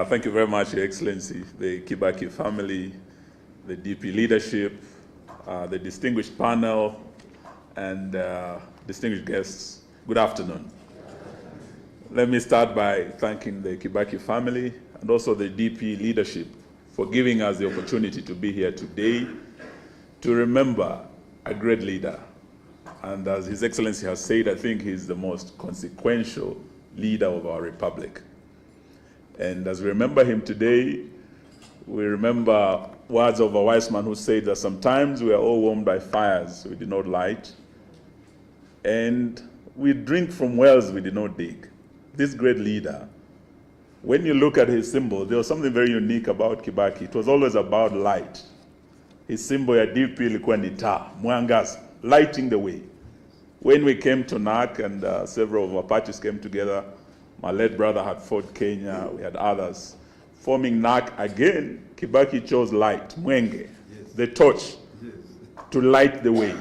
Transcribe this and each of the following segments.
Thank you very much, Your Excellency, the Kibaki family, the DP leadership, the distinguished panel, and distinguished guests. Good afternoon. Let me start by thanking the Kibaki family and also the DP leadership for giving us the opportunity to be here today to remember a great leader. And as His Excellency has said, I think he's the most consequential leader of our republic. And as we remember him today, we remember words of a wise man who said that sometimes we are all warmed by fires we did not light, and we drink from wells we did not dig. This great leader, when you look at his symbol, there was something very unique about Kibaki. It was always about light. His symbol ya DP ilikuwa ni taa, mwangaza, lighting the way. When we came to NAC and several of our parties came together, my late brother had fought Kenya, we had others. Forming NAC again, Kibaki chose light, mwenge, yes, the torch, yes, to light the way.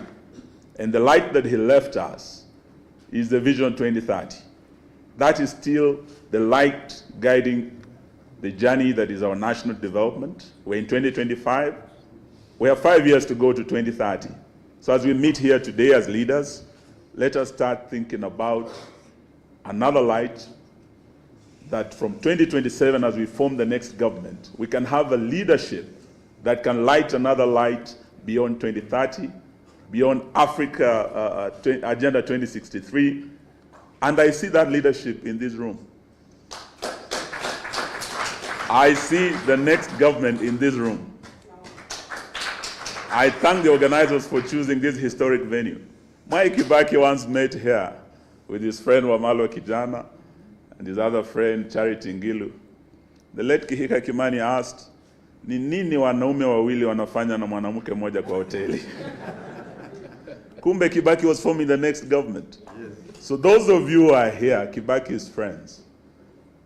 And the light that he left us is the Vision 2030. That is still the light guiding the journey that is our national development. We're in 2025. We have 5 years to go to 2030. So as we meet here today as leaders, let us start thinking about another light that from 2027, as we form the next government, we can have a leadership that can light another light beyond 2030, beyond Africa Agenda 2063. And I see that leadership in this room. I see the next government in this room. I thank the organizers for choosing this historic venue. Mike Kibaki once met here with his friend Wamalwa Kijana and his other friend Charity Ngilu. The late Kihika Kimani asked, ni nini wanaume wawili wanafanya na mwanamke mmoja kwa hoteli? Kumbe Kibaki was forming the next government. Yes. So those of you who are here, Kibaki's friends,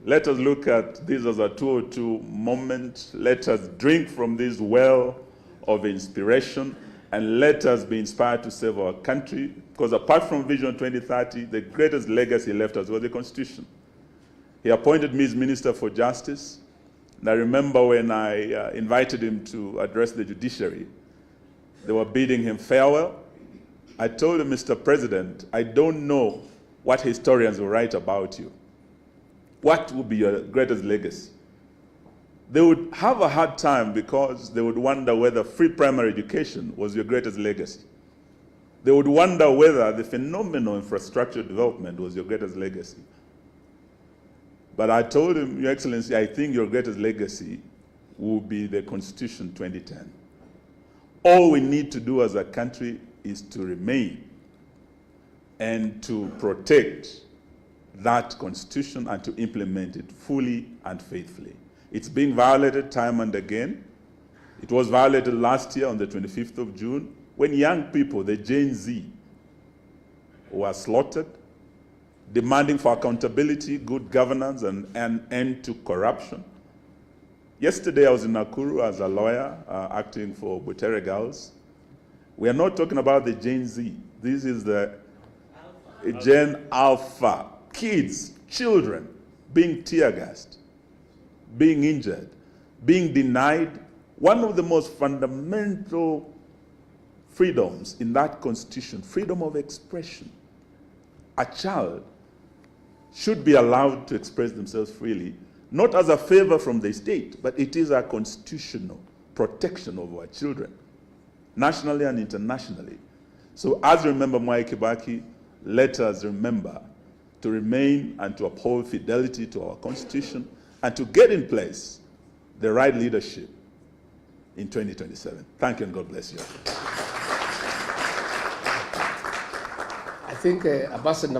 let us look at this as a 202 moment. Let us drink from this well of inspiration, and let us be inspired to save our country, because apart from Vision 2030, the greatest legacy left us was the Constitution. He appointed me as Minister for Justice, and I remember when I invited him to address the judiciary, they were bidding him farewell. I told him, Mr. President, I don't know what historians will write about you. What would be your greatest legacy? They would have a hard time because they would wonder whether free primary education was your greatest legacy. They would wonder whether the phenomenal infrastructure development was your greatest legacy. But I told him, Your Excellency, I think your greatest legacy will be the Constitution 2010. All we need to do as a country is to remain and to protect that Constitution and to implement it fully and faithfully. It's being violated time and again. It was violated last year on the 25th of June when young people, the Gen Z, were slaughtered, demanding for accountability, good governance, and an end to corruption. Yesterday I was in Nakuru as a lawyer acting for Butere girls. We are not talking about the Gen Z. This is the Gen Alpha. Kids, children being tear-gassed, being injured, being denied one of the most fundamental freedoms in that Constitution, freedom of expression. A child should be allowed to express themselves freely, not as a favor from the state, but it is a constitutional protection of our children, nationally and internationally. So as we remember Mwai Kibaki, let us remember to remain and to uphold fidelity to our Constitution and to get in place the right leadership in 2027. Thank you and God bless you. I think Ambassador